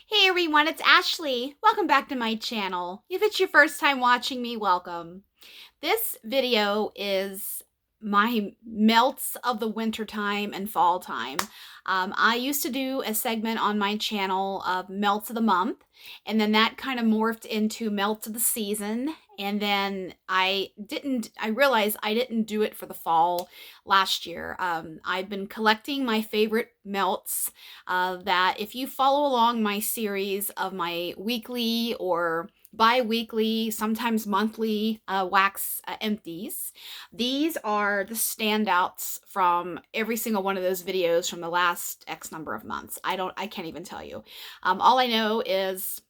Hey everyone, it's Ashley. Welcome back to my channel. If it's your first time watching me, welcome. This video is my melts of the winter time and fall time. I used to do a segment on my channel of melts of the month, and then that kind of morphed into melts of the season. And then I realized I didn't do it for the fall last year. I've been collecting my favorite melts that if you follow along my series of my weekly or bi-weekly, sometimes monthly wax empties. These are the standouts from every single one of those videos from the last X number of months. I can't even tell you. All I know is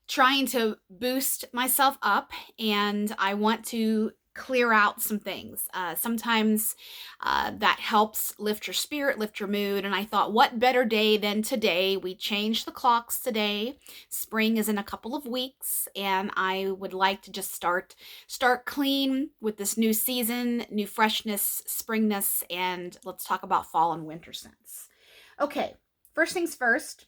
trying to boost myself up, and I want to clear out some things. Sometimes that helps lift your spirit, lift your mood. And I thought, what better day than today? We changed the clocks today. Spring is in a couple of weeks, and I would like to just start clean with this new season, new freshness, springness, and let's talk about fall and winter scents. Okay, first things first.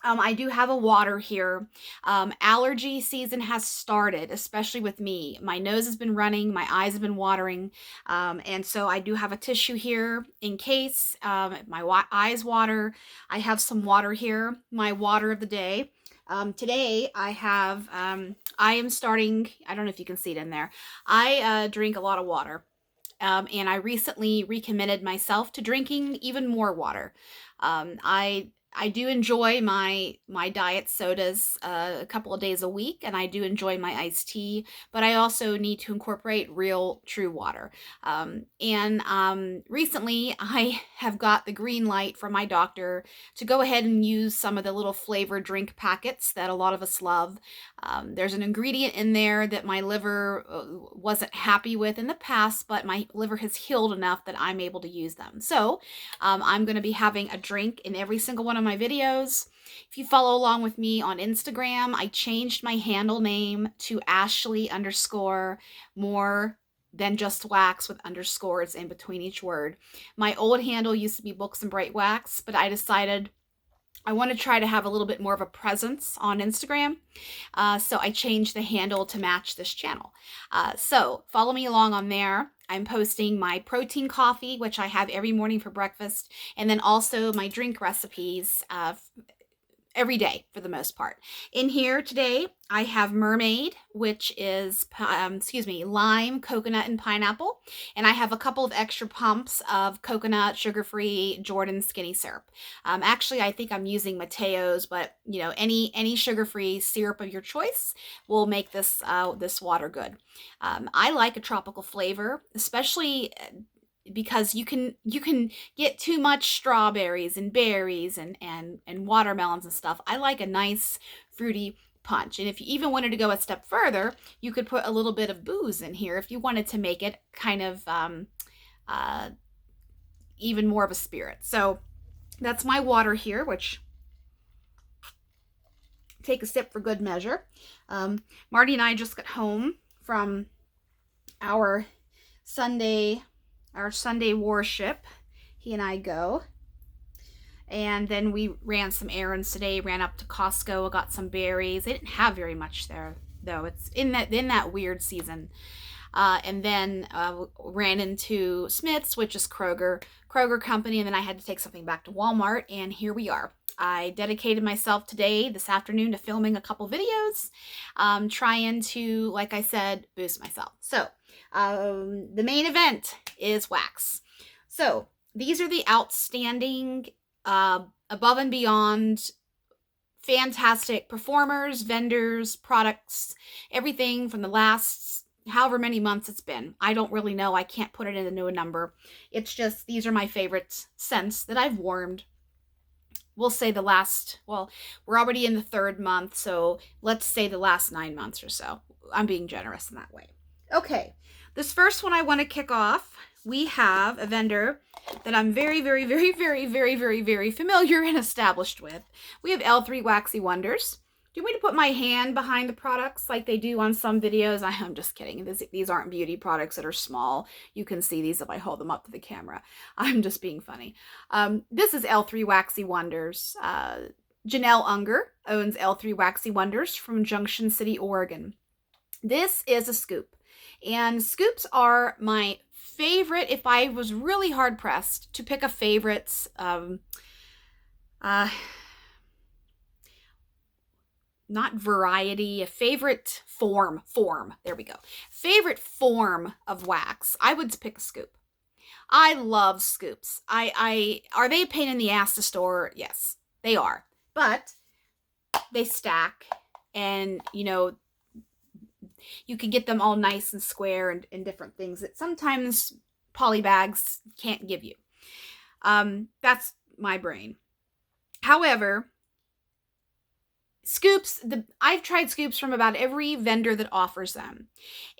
I do have a water here. Allergy season has started, especially with me. My nose has been running, my eyes have been watering, and so I do have a tissue here in case my eyes water. I have some water here, my water of the day. Today I have, I am starting, I don't know if you can see it in there, I drink a lot of water. And I recently recommitted myself to drinking even more water. I do enjoy my diet sodas a couple of days a week, and I do enjoy my iced tea, but I also need to incorporate real, true water. Recently, I have got the green light from my doctor to go ahead and use some of the little flavored drink packets that a lot of us love. There's an ingredient in there that my liver wasn't happy with in the past, but my liver has healed enough that I'm able to use them. So I'm going to be having a drink in every single one of my videos. If you follow along with me on Instagram, I changed my handle name to Ashley _ more than just wax with underscores in between each word. My old handle used to be Books and Bright Wax, but I decided I want to try to have a little bit more of a presence on Instagram. So I changed the handle to match this channel. So follow me along on there. I'm posting my protein coffee, which I have every morning for breakfast, and then also my drink recipes every day for the most part. In here today, I have Mermaid, which is, lime, coconut, and pineapple. And I have a couple of extra pumps of coconut, sugar-free Jordan skinny syrup. Actually, I think I'm using Mateo's, but you know, any sugar-free syrup of your choice will make this this water good. I like a tropical flavor, especially because you can get too much strawberries and berries and watermelons and stuff. I like a nice fruity punch. And if you even wanted to go a step further, you could put a little bit of booze in here if you wanted to make it kind of even more of a spirit. So that's my water here, which take a sip for good measure. Marty and I just got home from our Sunday worship. He and I go. And then we ran some errands today, ran up to Costco, got some berries. They didn't have very much there, though. It's in that weird season. And then ran into Smith's, which is Kroger company, and then I had to take something back to Walmart, and here we are. I dedicated myself this afternoon, to filming a couple videos, trying to, like I said, boost myself. So the main event is wax. So these are the outstanding, above and beyond, fantastic performers, vendors, products, everything from the last however many months it's been. I don't really know. I can't put it into a number. It's just, these are my favorite scents that I've warmed. We'll say we're already in the 3rd month, so let's say the last 9 months or so. I'm being generous in that way. Okay, this first one I want to kick off, we have a vendor that I'm very, very, very, very, very, very, very familiar and established with. We have L3 Waxy Wonders. Do you want me to put my hand behind the products like they do on some videos? I'm just kidding. These aren't beauty products that are small. You can see these if I hold them up to the camera. I'm just being funny. This is L3 Waxy Wonders. Janelle Unger owns L3 Waxy Wonders from Junction City, Oregon. This is a scoop, and scoops are my favorite. If I was really hard pressed to pick a favorite, uh, not variety, a favorite form, there we go. Favorite form of wax, I would pick a scoop. I love scoops. Are they a pain in the ass to store? Yes, they are. But they stack, and you can get them all nice and square and different things that sometimes poly bags can't give you. That's my brain. However, scoops, I've tried scoops from about every vendor that offers them.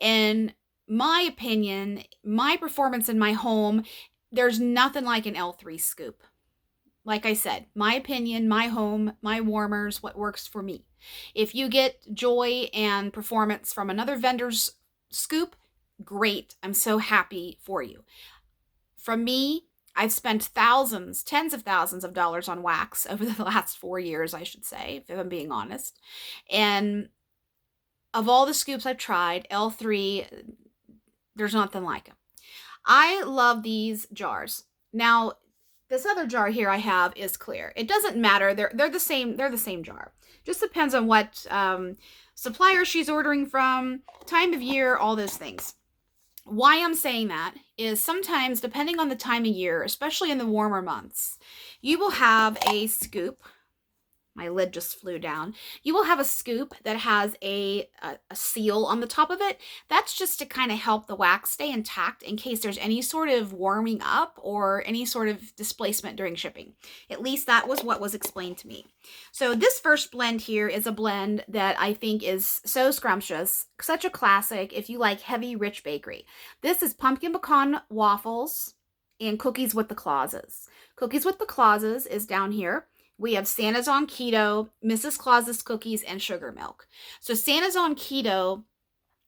In my opinion, my performance in my home, there's nothing like an L3 scoop. Like I said, my opinion, my home, my warmers, what works for me. If you get joy and performance from another vendor's scoop, great. I'm so happy for you. From me, I've spent thousands, tens of thousands of dollars on wax over the last 4 years, I should say, if I'm being honest. And of all the scoops I've tried, L3, there's nothing like them. I love these jars. Now, this other jar here I have is clear. It doesn't matter. They're the same. They're the same jar. Just depends on what supplier she's ordering from, time of year, all those things. Why I'm saying that is sometimes, depending on the time of year, especially in the warmer months, you will have a scoop. My lid just flew down. You will have a scoop that has a seal on the top of it. That's just to kind of help the wax stay intact in case there's any sort of warming up or any sort of displacement during shipping. At least that was what was explained to me. So this first blend here is a blend that I think is so scrumptious, such a classic if you like heavy, rich bakery. This is pumpkin pecan waffles and cookies with the clauses. Cookies with the clauses is down here. We have Santa's on Keto, Mrs. Claus's cookies, and sugar milk. So Santa's on Keto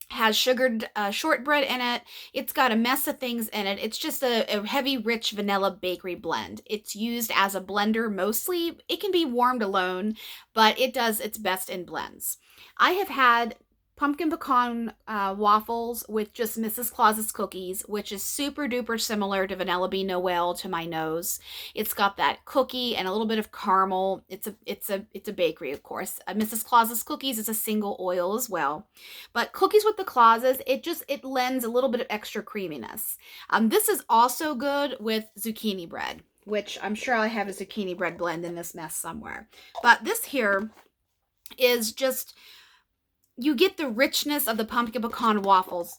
has sugared shortbread in it. It's got a mess of things in it. It's just a heavy, rich vanilla bakery blend. It's used as a blender mostly. It can be warmed alone, but it does its best in blends. I have had pumpkin pecan waffles with just Mrs. Claus's cookies, which is super duper similar to Vanilla Bean Noel to my nose. It's got that cookie and a little bit of caramel. It's a bakery, of course. Mrs. Claus's cookies is a single oil as well. But cookies with the Clauses, it lends a little bit of extra creaminess. This is also good with zucchini bread, which I'm sure I have a zucchini bread blend in this mess somewhere. But this here is just, you get the richness of the pumpkin pecan waffles.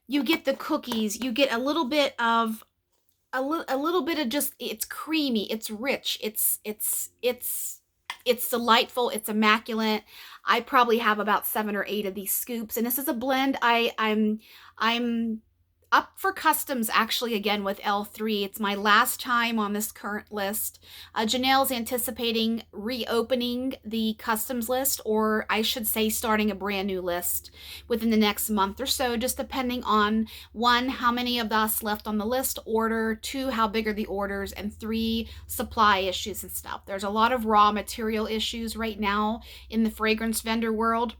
You get the cookies. You get a little bit of just, it's creamy. It's rich. It's delightful. It's immaculate. I probably have about 7 or 8 of these scoops, and this is a blend. I'm up for customs actually again with L3. It's my last time on this current list. Janelle's anticipating reopening the customs list, or I should say starting a brand new list within the next month or so, just depending on 1, how many of us left on the list order, 2, how big are the orders, and 3, supply issues and stuff. There's a lot of raw material issues right now in the fragrance vendor world.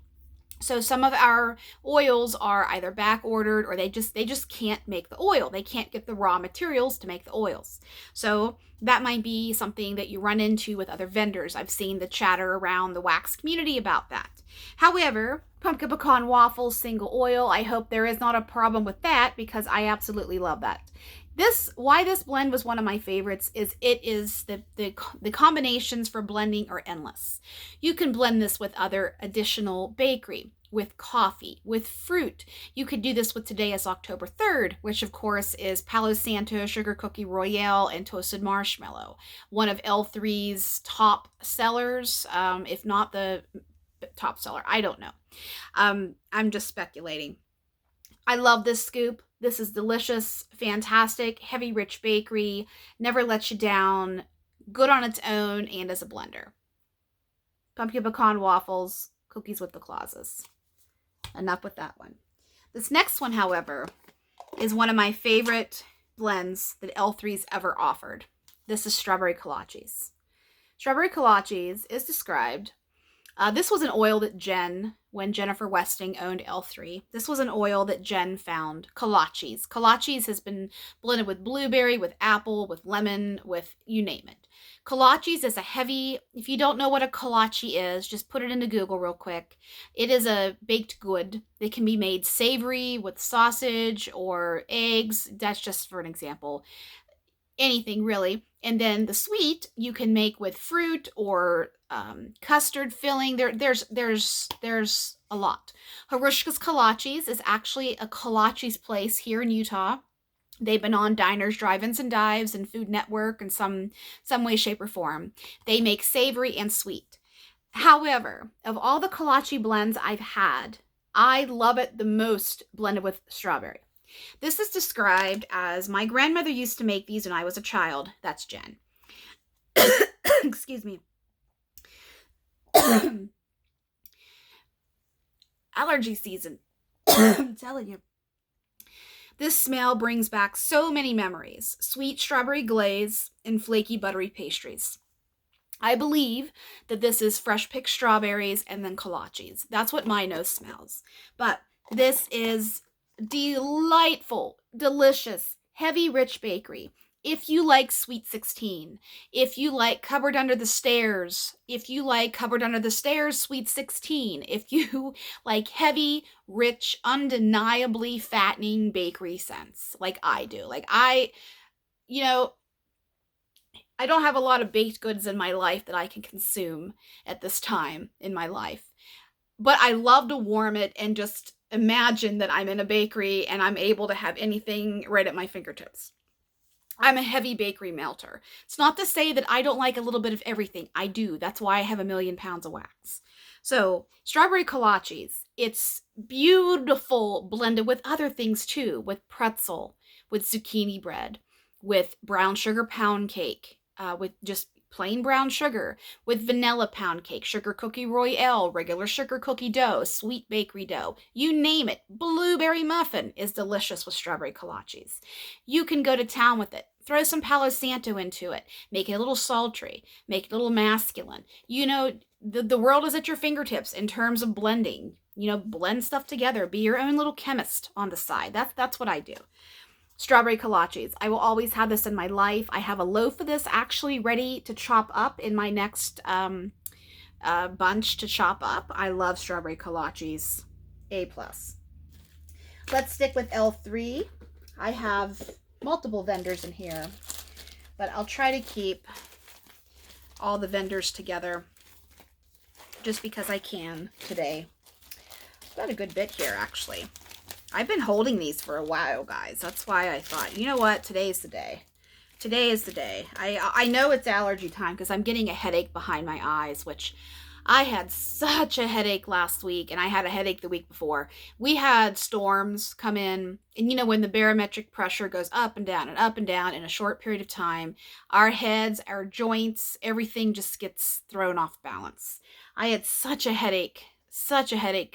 So some of our oils are either back ordered, or they just can't make the oil. They can't get the raw materials to make the oils. So that might be something that you run into with other vendors. I've seen the chatter around the wax community about that. However, pumpkin pecan waffles, single oil, I hope there is not a problem with that, because I absolutely love that. Why this blend was one of my favorites is it is the combinations for blending are endless. You can blend this with other additional bakery, with coffee, with fruit. You could do this with today is October 3rd, which of course is Palo Santo, Sugar Cookie Royale, and Toasted Marshmallow. One of L3's top sellers, if not the top seller. I don't know. I'm just speculating. I love this scoop. This is delicious, fantastic, heavy, rich bakery, never lets you down, good on its own and as a blender. Pumpkin pecan waffles, cookies with the clauses. Enough with that one. This next one, however, is one of my favorite blends that L3's ever offered. This is strawberry kolaches. Strawberry kolaches is described. This was an oil that when Jennifer Westing owned L3, this was an oil that Jen found. Kolaches. Kolaches has been blended with blueberry, with apple, with lemon, with you name it. Kolaches is a heavy, if you don't know what a kolache is, just put it into Google real quick. It is a baked good that can be made savory with sausage or eggs. That's just for an example. Anything really. And then the sweet you can make with fruit or custard filling. There's a lot. Harushka's Kolaches is actually a kolaches place here in Utah. They've been on Diners, Drive-Ins, and Dives and Food Network in some way, shape, or form. They make savory and sweet. However, of all the kolache blends I've had, I love it the most blended with strawberry. This is described as, my grandmother used to make these when I was a child. That's Jen. Excuse me. Allergy season. I'm telling you. This smell brings back so many memories. Sweet strawberry glaze and flaky buttery pastries. I believe that this is fresh picked strawberries and then kolaches. That's what my nose smells. But this is delightful, delicious, heavy, rich bakery. If you like Sweet 16, if you like Cupboard Under the Stairs, if you like Cupboard Under the Stairs Sweet 16, if you like heavy, rich, undeniably fattening bakery scents, like I do. Like I don't have a lot of baked goods in my life that I can consume at this time in my life. But I love to warm it and just imagine that I'm in a bakery and I'm able to have anything right at my fingertips. I'm a heavy bakery melter. It's not to say that I don't like a little bit of everything. I do. That's why I have 1,000,000 pounds of wax. So, strawberry kolaches. It's beautiful blended with other things too, with pretzel, with zucchini bread, with brown sugar pound cake, with just plain brown sugar, with vanilla pound cake, sugar cookie royale, regular sugar cookie dough, sweet bakery dough, you name it. Blueberry muffin is delicious with strawberry kolaches. You can go to town with it. Throw some Palo Santo into it. Make it a little sultry. Make it a little masculine. The world is at your fingertips in terms of blending. Blend stuff together. Be your own little chemist on the side. That's what I do. Strawberry kolaches. I will always have this in my life. I have a loaf of this actually ready to chop up in my next bunch to chop up. I love strawberry kolaches. A+. Let's stick with L3. I have multiple vendors in here, but I'll try to keep all the vendors together just because I can today. I've got a good bit here, actually. I've been holding these for a while, guys. That's why I thought, you know what? Today's the day. Today is the day. I know it's allergy time because I'm getting a headache behind my eyes, which I had such a headache last week, and I had a headache the week before. We had storms come in, and when the barometric pressure goes up and down in a short period of time, our heads, our joints, everything just gets thrown off balance. I had such a headache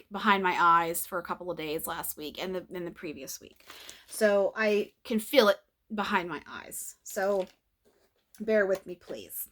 behind my eyes for a couple of days last week and the previous week. So I can feel it behind my eyes. So bear with me, please.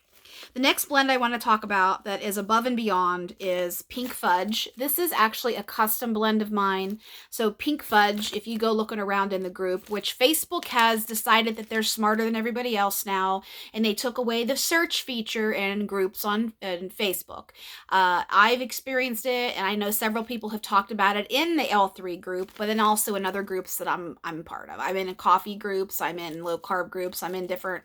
The next blend I want to talk about that is above and beyond is Pink Fudge. This is actually a custom blend of mine. So Pink Fudge, if you go looking around in the group, which Facebook has decided that they're smarter than everybody else now, and they took away the search feature in groups on Facebook. I've experienced it, and I know several people have talked about it in the L3 group, but then also in other groups that I'm part of. I'm in coffee groups, I'm in low carb groups, I'm in different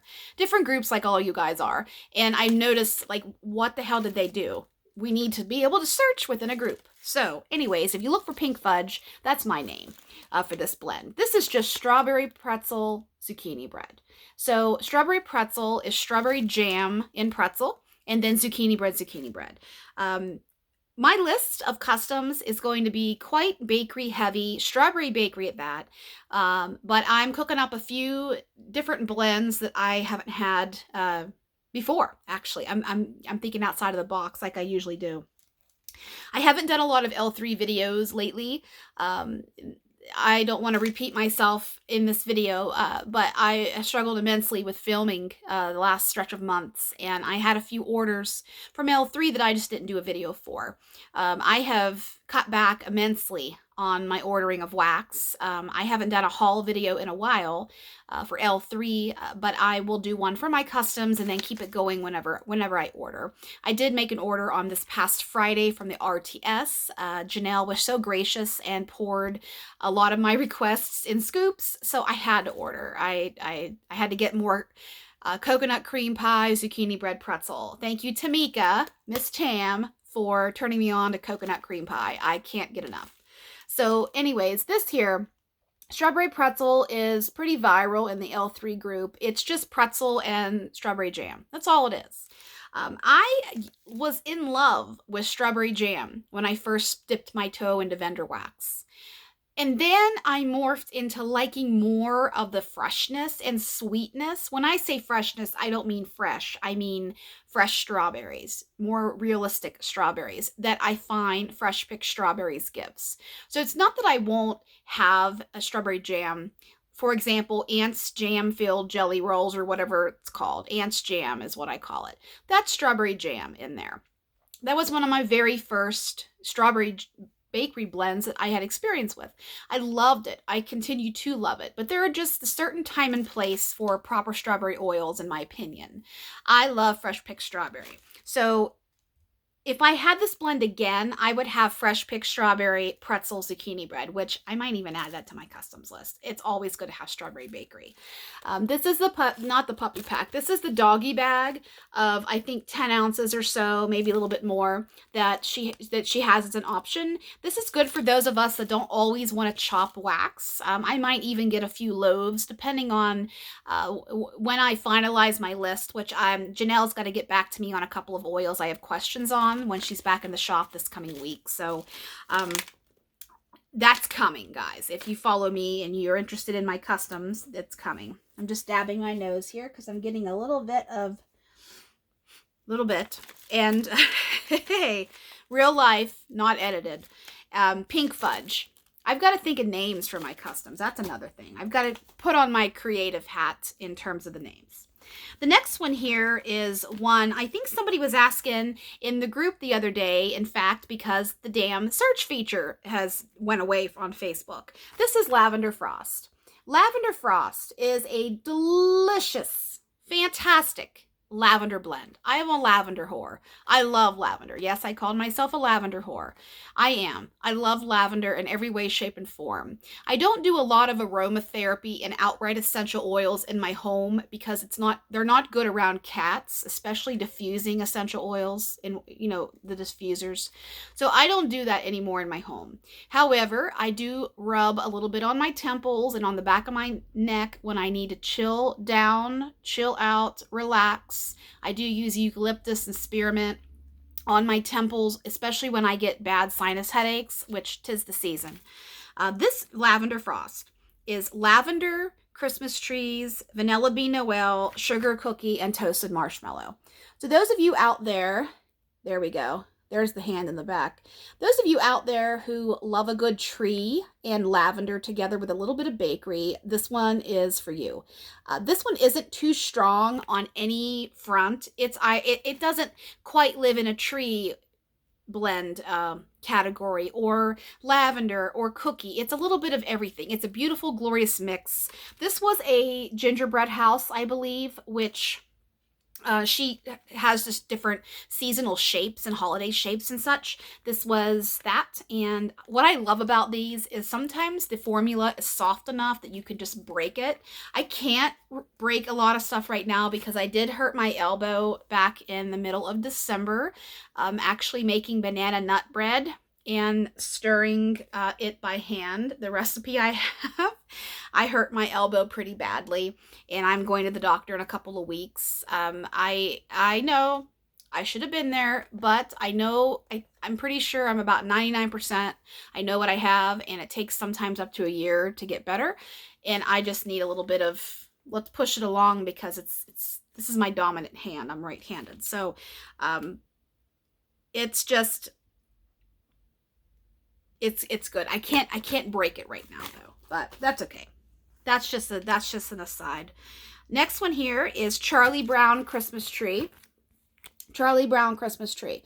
groups like all you guys are. And I noticed, what the hell did they do? We need to be able to search within a group. So, anyways, if you look for Pink Fudge, that's my name for this blend. This is just strawberry pretzel zucchini bread. So, strawberry pretzel is strawberry jam in pretzel, and then zucchini bread. My list of customs is going to be quite bakery heavy, strawberry bakery at that. But I'm cooking up a few different blends that I haven't had before, actually. I'm thinking outside of the box like I usually do. I haven't done a lot of L3 videos lately. I don't want to repeat myself in this video, but I struggled immensely with filming the last stretch of months, and I had a few orders from L3 that I just didn't do a video for. I have cut back immensely on my ordering of wax. I haven't done a haul video in a while for L3, but I will do one for my customs and then keep it going whenever I order. I did make an order on this past Friday from the RTS. Janelle was so gracious and poured a lot of my requests in scoops, so I had to order. I had to get more coconut cream pie, zucchini bread pretzel. Thank you, Tamika, Miss Tam, for turning me on to coconut cream pie. I can't get enough. So anyways, this here strawberry pretzel is pretty viral in the L3 group. It's just pretzel and strawberry jam. That's all it is. I was in love with strawberry jam when I first dipped my toe into vendor wax. And then I morphed into liking more of the freshness and sweetness. When I say freshness, I don't mean fresh. I mean fresh strawberries, more realistic strawberries that I find fresh picked strawberries gives. So it's not that I won't have a strawberry jam. For example, Aunt's Jam Filled Jelly Rolls or whatever it's called. Aunt's Jam is what I call it. That's strawberry jam in there. That was one of my very first strawberry bakery blends that I had experience with. I loved it. I continue to love it. But there are just a certain time and place for proper strawberry oils, in my opinion. I love fresh picked strawberry. So if I had this blend again, I would have fresh picked strawberry pretzel zucchini bread, which I might even add that to my customs list. It's always good to have strawberry bakery. This is not the puppy pack. This is the doggy bag of, I think, 10 ounces or so, maybe a little bit more, that she has as an option. This is good for those of us that don't always want to chop wax. I might even get a few loaves, depending on when I finalize my list, which Janelle's got to get back to me on a couple of oils I have questions on when she's back in the shop this coming week. So that's coming, guys. If you follow me and you're interested in my customs, it's coming. I'm just dabbing my nose here because I'm getting a little bit. And hey, real life, not edited. Pink fudge. I've got to think of names for my customs. That's another thing. I've got to put on my creative hat in terms of the names. The next one here is one I think somebody was asking in the group the other day, in fact, because the damn search feature has went away on Facebook. This is Lavender Frost. Lavender Frost is a delicious, fantastic lavender blend. I am a lavender whore. I love lavender. Yes, I called myself a lavender whore. I am. I love lavender in every way, shape, and form. I don't do a lot of aromatherapy and outright essential oils in my home because they're not good around cats, especially diffusing essential oils in, the diffusers. So I don't do that anymore in my home. However, I do rub a little bit on my temples and on the back of my neck when I need to chill down, chill out, relax. I do use eucalyptus and spearmint on my temples, especially when I get bad sinus headaches, which 'tis the season. This Lavender Frost is lavender, Christmas trees, vanilla bean Noel, sugar cookie, and toasted marshmallow. So those of you out there, there we go. There's the hand in the back. Those of you out there who love a good tree and lavender together with a little bit of bakery, this one is for you. This one isn't too strong on any front. It doesn't quite live in a tree blend category or lavender or cookie. It's a little bit of everything. It's a beautiful, glorious mix. This was a gingerbread house, I believe, which she has just different seasonal shapes and holiday shapes and such. This was that. And what I love about these is sometimes the formula is soft enough that you can just break it. I can't break a lot of stuff right now because I did hurt my elbow back in the middle of December, actually making banana nut bread and stirring it by hand. The recipe I have, I hurt my elbow pretty badly, and I'm going to the doctor in a couple of weeks. I know I should have been there, but I know I'm pretty sure I'm about 99%. I know what I have, and it takes sometimes up to a year to get better, and I just need a little bit of let's push it along because this is my dominant hand. I'm right-handed, so it's just. It's good. I can't break it right now though, but that's okay. That's just an aside. Next one here is Charlie Brown Christmas Tree. Charlie Brown Christmas Tree.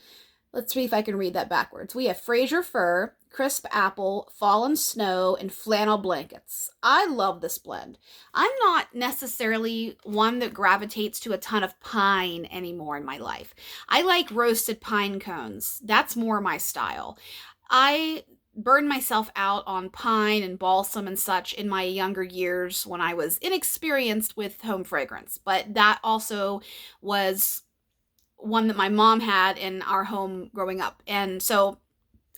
Let's see if I can read that backwards. We have Fraser fir, crisp apple, fallen snow, and flannel blankets. I love this blend. I'm not necessarily one that gravitates to a ton of pine anymore in my life. I like roasted pine cones. That's more my style. I burned myself out on pine and balsam and such in my younger years when I was inexperienced with home fragrance, but that also was one that my mom had in our home growing up. And so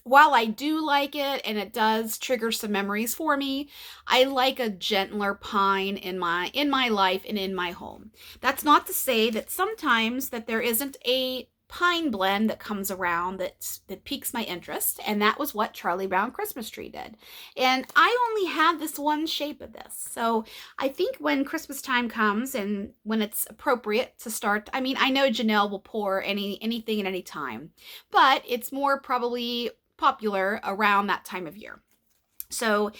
while I do like it and it does trigger some memories for me, I like a gentler pine in my life and in my home. That's not to say that sometimes that there isn't a pine blend that comes around that piques my interest, and that was what Charlie Brown Christmas Tree did. And I only had this one shape of this, so I think when Christmas time comes and when it's appropriate to start, I mean, I know Janelle will pour anything at any time, but it's more probably popular around that time of year. So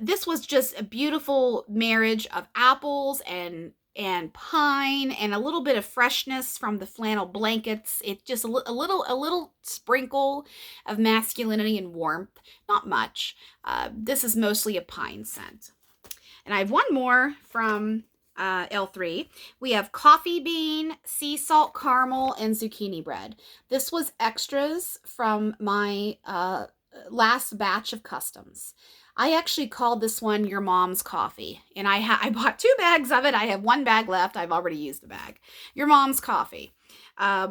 this was just a beautiful marriage of apples and pine and a little bit of freshness from the flannel blankets. It just a little sprinkle of masculinity and warmth. Not much. This is mostly a pine scent. And I have one more from L3. We have coffee bean, sea salt caramel, and zucchini bread. This was extras from my last batch of customs. I actually called this one Your Mom's Coffee, and I bought 2 bags of it. I have 1 bag left. I've already used the bag. Your Mom's Coffee. I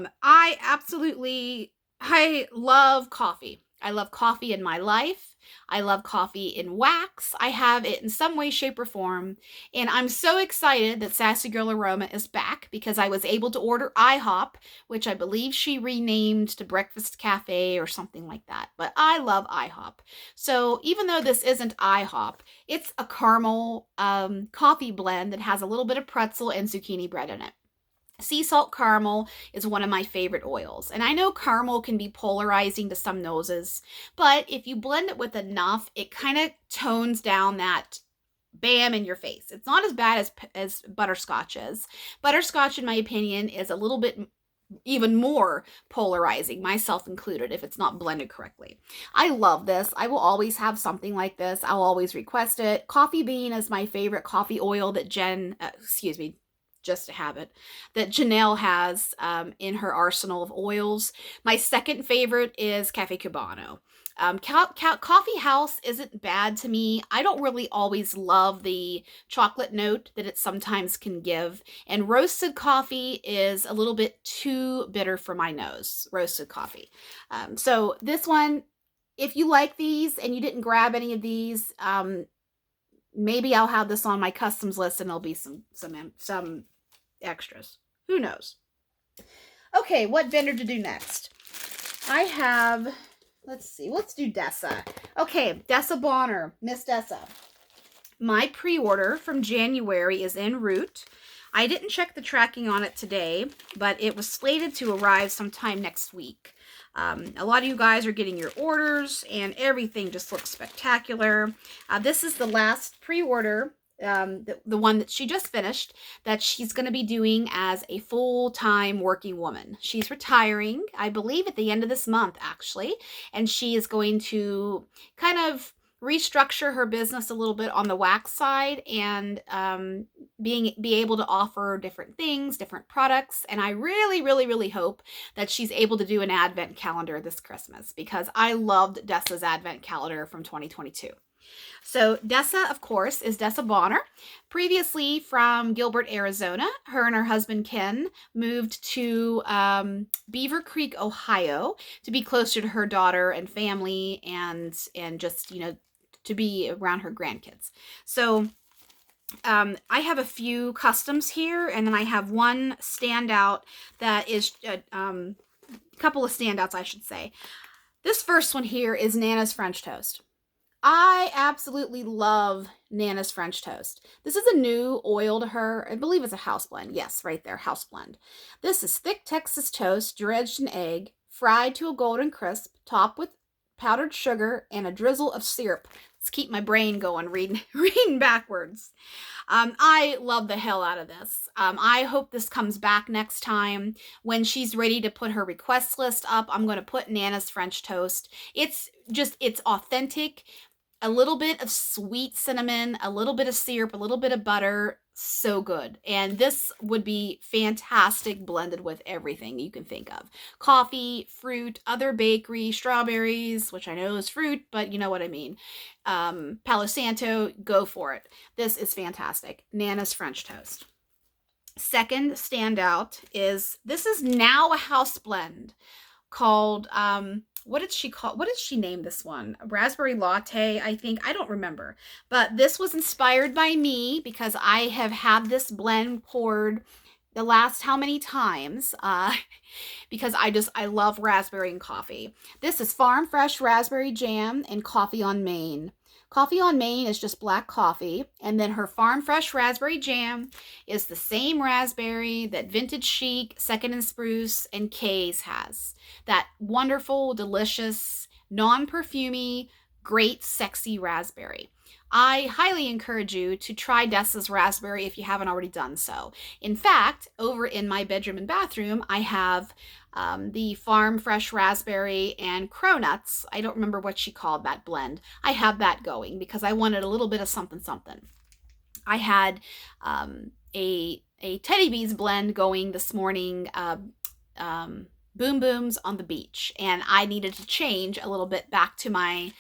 love coffee. I love coffee in my life. I love coffee in wax. I have it in some way, shape, or form. And I'm so excited that Sassy Girl Aroma is back because I was able to order IHOP, which I believe she renamed to Breakfast Cafe or something like that. But I love IHOP. So even though this isn't IHOP, it's a caramel coffee blend that has a little bit of pretzel and zucchini bread in it. Sea salt caramel is one of my favorite oils. And I know caramel can be polarizing to some noses, but if you blend it with enough, it kind of tones down that bam in your face. It's not as bad as butterscotch is. Butterscotch, in my opinion, is a little bit even more polarizing, myself included, if it's not blended correctly. I love this. I will always have something like this. I'll always request it. Coffee bean is my favorite coffee oil that just a habit that Janelle has in her arsenal of oils. My second favorite is Cafe Cubano. Coffee House isn't bad to me. I don't really always love the chocolate note that it sometimes can give. And roasted coffee is a little bit too bitter for my nose, roasted coffee. So this one, if you like these and you didn't grab any of these, maybe I'll have this on my customs list and there'll be some extras. Who knows? Okay, what vendor to do next? I have, let's do Dessa. Okay, Dessa Bonner, Miss Dessa. My pre-order from January is en route. I didn't check the tracking on it today, but it was slated to arrive sometime next week. A lot of you guys are getting your orders and everything just looks spectacular. This is the last pre-order, the one that she just finished, that she's going to be doing as a full-time working woman. She's retiring, I believe, at the end of this month, actually, and she is going to kind of restructure her business a little bit on the wax side and be able to offer different things, different products. And I really, really, really hope that she's able to do an advent calendar this Christmas because I loved Dessa's advent calendar from 2022. So Dessa, of course, is Dessa Bonner. Previously from Gilbert, Arizona, her and her husband Ken moved to Beaver Creek, Ohio, to be closer to her daughter and family, and just to be around her grandkids. So I have a few customs here, and then I have one standout that is a couple of standouts, I should say. This first one here is Nana's French Toast. I absolutely love Nana's French Toast. This is a new oil to her. I believe it's a house blend. Yes, right there, house blend. This is thick Texas toast, dredged in egg, fried to a golden crisp, topped with powdered sugar, and a drizzle of syrup. Let's keep my brain going, reading backwards. I love the hell out of this. I hope this comes back next time. When she's ready to put her request list up, I'm going to put Nana's French toast. It's authentic. A little bit of sweet cinnamon, a little bit of syrup, a little bit of butter. So good. And this would be fantastic blended with everything you can think of. Coffee, fruit, other bakery, strawberries, which I know is fruit, but you know what I mean. Palo Santo, go for it. This is fantastic. Nana's French toast. Second standout is, this is now a house blend called, what did she name this one? Raspberry latte, I think. I don't remember. But this was inspired by me because I have had this blend poured the last how many times, because I love raspberry and coffee. This is Farm Fresh Raspberry Jam and Coffee on Main. Coffee on Main is just black coffee, and then her Farm Fresh Raspberry Jam is the same raspberry that Vintage Chic, Second and Spruce, and Kae's has. That wonderful, delicious, non-perfumey, great, sexy raspberry. I highly encourage you to try Dessa's raspberry if you haven't already done so. In fact, over in my bedroom and bathroom, I have the Farm Fresh Raspberry and Cronuts. I don't remember what she called that blend. I have that going because I wanted a little bit of something something. I had a Teddy Bees blend going this morning, Boom Booms on the beach, and I needed to change a little bit back to my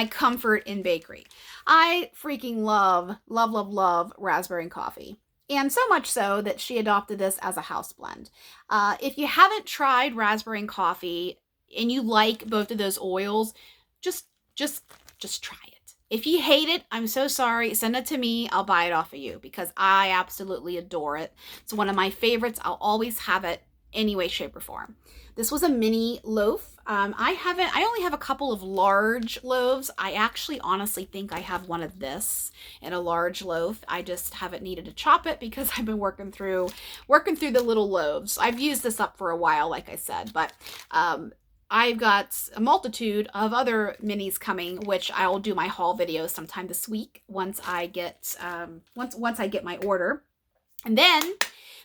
comfort in bakery. I freaking love raspberry and coffee. And so much so that she adopted this as a house blend. If you haven't tried raspberry and coffee and you like both of those oils, just try it. If you hate it, I'm so sorry. Send it to me. I'll buy it off of you because I absolutely adore it. It's one of my favorites. I'll always have it any way, shape, or form. This was a mini loaf. I only have a couple of large loaves. I actually honestly think I have one of this in a large loaf. I just haven't needed to chop it because I've been working through the little loaves. I've used this up for a while, like I said, but I've got a multitude of other minis coming, which I'll do my haul video sometime this week once I get once I get my order. And then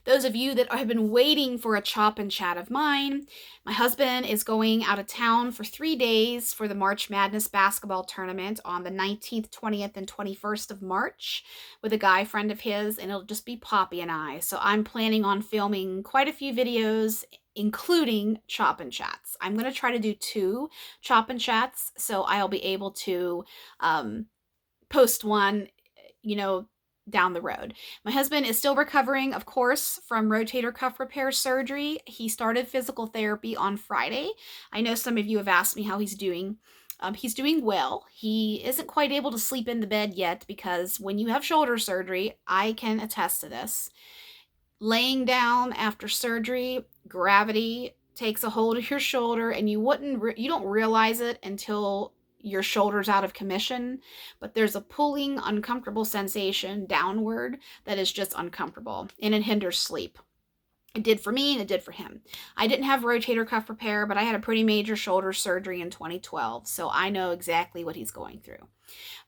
those of you that have been waiting for a chop and chat of mine, my husband is going out of town for 3 days for the March Madness basketball tournament on the 19th, 20th, and 21st of March with a guy friend of his, and it'll just be Poppy and I. So I'm planning on filming quite a few videos, including chop and chats. I'm going to try to do 2 chop and chats, so I'll be able to post one, down the road. My husband is still recovering, of course, from rotator cuff repair surgery. He started physical therapy on Friday. I know some of you have asked me how he's doing. He's doing well. He isn't quite able to sleep in the bed yet because when you have shoulder surgery, I can attest to this. Laying down after surgery, gravity takes a hold of your shoulder, and you don't realize it until your shoulder's out of commission, but there's a pulling, uncomfortable sensation downward that is just uncomfortable, and it hinders sleep. It did for me, and it did for him. I didn't have rotator cuff repair, but I had a pretty major shoulder surgery in 2012, so I know exactly what he's going through.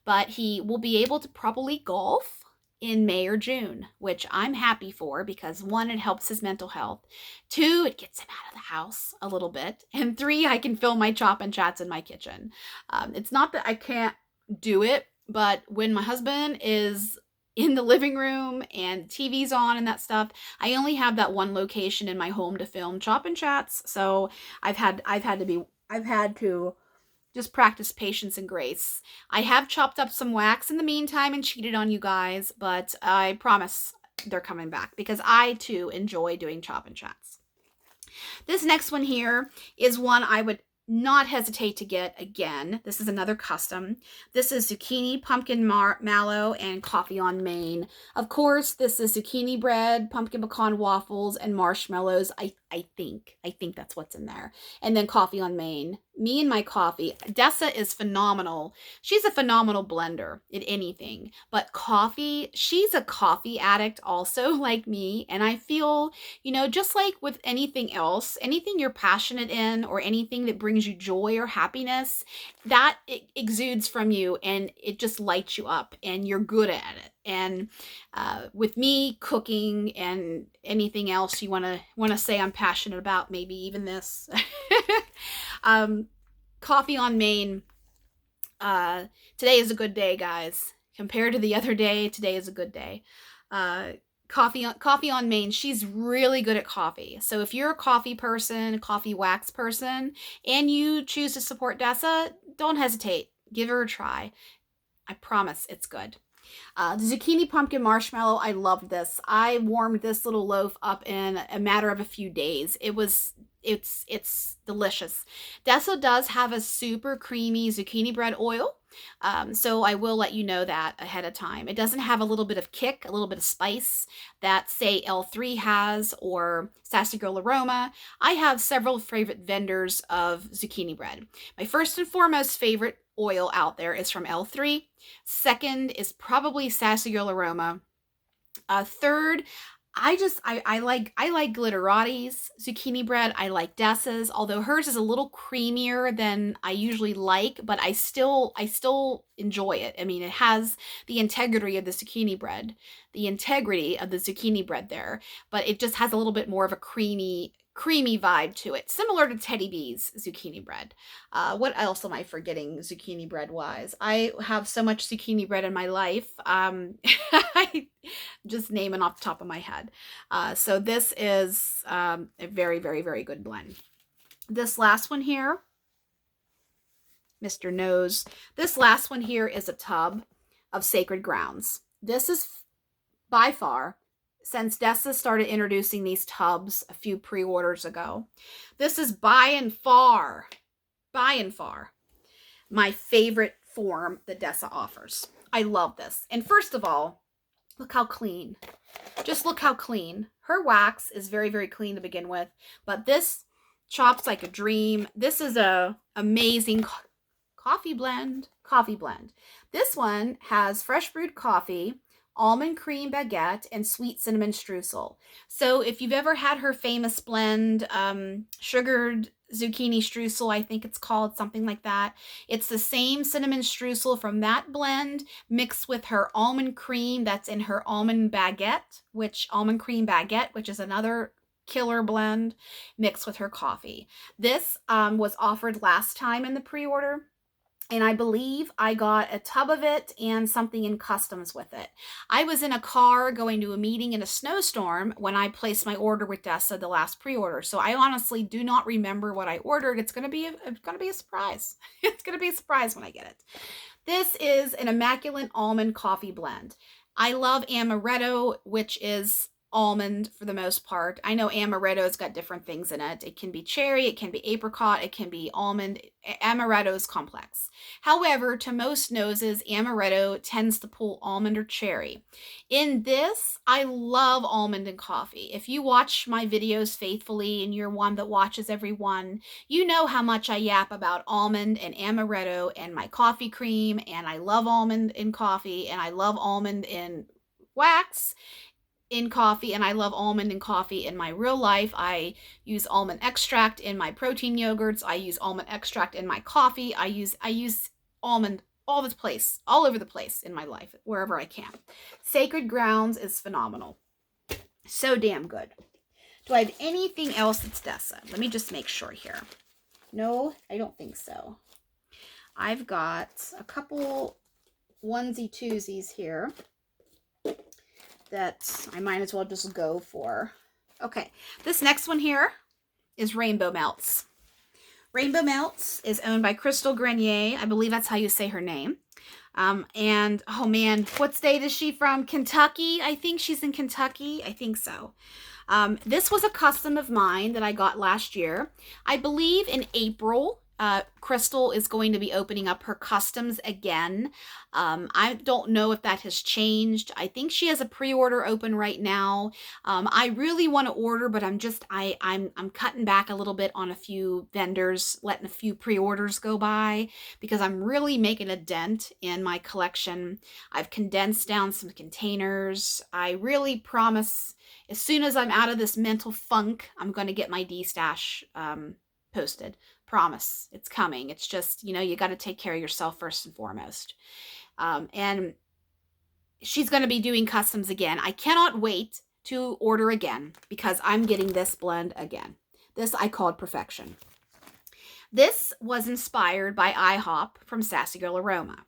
But he will be able to probably golf in May or June, which I'm happy for because 1, it helps his mental health. 2, it gets him out of the house a little bit. And 3, I can film my chop and chats in my kitchen. It's not that I can't do it, but when my husband is in the living room and TV's on and that stuff, I only have that one location in my home to film chop and chats. So I've had to just practice patience and grace. I have chopped up some wax in the meantime and cheated on you guys, but I promise they're coming back because I too enjoy doing chop and chats. This next one here is one I would not hesitate to get again. This is another custom. This is zucchini, pumpkin mallow, and coffee on Main. Of course, this is zucchini bread, pumpkin pecan waffles, and marshmallows. I I think that's what's in there. And then coffee on Main. Me and my coffee. Dessa is phenomenal. She's a phenomenal blender in anything. But coffee, she's a coffee addict also, like me. And I feel, just like with anything else, anything you're passionate in or anything that brings you joy or happiness, that it exudes from you and it just lights you up and you're good at it. And with me, cooking and anything else you want to say I'm passionate about, maybe even this. Coffee on Main. Today is a good day, guys. Compared to the other day, today is a good day. Coffee on Main. She's really good at coffee. So if you're a coffee person, coffee wax person, and you choose to support Dessa, don't hesitate. Give her a try. I promise it's good. The zucchini pumpkin marshmallow, I loved this. I warmed this little loaf up in a matter of a few days. It's delicious. Dessa does have a super creamy zucchini bread oil, so I will let you know that ahead of time. It doesn't have a little bit of kick, a little bit of spice that, say, L3 has or Sassy Girl Aroma. I have several favorite vendors of zucchini bread. My first and foremost favorite oil out there is from L3. Second is probably Sassy Girl Aroma. Third, I like Glitterati's zucchini bread. I like Dessa's, although hers is a little creamier than I usually like, but I still enjoy it. I mean, it has the integrity of the zucchini bread there, but it just has a little bit more of a creamy vibe to it, similar to Teddy B's zucchini bread. What else am I forgetting zucchini bread wise? I have so much zucchini bread in my life. I just naming off the top of my head. So this is a very, very, very good blend. This last one here, Mr. Nose. This last one here is a tub of Sacred Grounds. This is by far, since Dessa started introducing these tubs a few pre-orders ago, this is by and far, my favorite form that Dessa offers. I love this. And first of all, look how clean. Just look how clean. Her wax is very, very clean to begin with, but this chops like a dream. This is a amazing coffee blend. This one has fresh brewed coffee, almond cream baguette, and sweet cinnamon streusel. So if you've ever had her famous blend, sugared zucchini streusel, I think it's called, something like that. It's the same cinnamon streusel from that blend mixed with her almond cream that's in her almond cream baguette, which is another killer blend, mixed with her coffee. This was offered last time in the pre-order, and I believe I got a tub of it and something in customs with it. I was in a car going to a meeting in a snowstorm when I placed my order with Dessa, the last pre-order. So I honestly do not remember what I ordered. It's going to be a surprise. It's going to be a surprise when I get it. This is an immaculate almond coffee blend. I love amaretto, which is almond for the most part. I know amaretto's got different things in it. It can be cherry, it can be apricot, it can be almond. Amaretto is complex. However, to most noses, amaretto tends to pull almond or cherry. In this, I love almond and coffee. If you watch my videos faithfully and you're one that watches every one, you know how much I yap about almond and amaretto and my coffee cream, and I love almond in coffee, and I love almond in wax in coffee, and I love almond in coffee in my real life. I use almond extract in my protein yogurts. I use almond extract in my coffee. I use almond all over the place in my life, wherever I can. Sacred Grounds is phenomenal. So damn good. Do I have anything else that's Dessa? Let me just make sure here. No, I don't think so. I've got a couple onesie twosies here that I might as well just go for. Okay, this next one here is Rainbow Melts. Rainbow Melts is owned by Crystal Grenier. I believe that's how you say her name. And, oh man, what state is she from? Kentucky? I think she's in Kentucky. I think so. This was a custom of mine that I got last year. I believe in April. Crystal is going to be opening up her customs again. I don't know if that has changed. I think she has a pre-order open right now. I really want to order, but I'm cutting back a little bit on a few vendors, letting a few pre-orders go by because I'm really making a dent in my collection. I've condensed down some containers. I really promise as soon as I'm out of this mental funk, I'm going to get my D-stash posted. Promise. It's coming. It's just, you got to take care of yourself first and foremost. And she's going to be doing customs again. I cannot wait to order again because I'm getting this blend again. This I called Perfection. This was inspired by IHOP from Sassy Girl Aroma.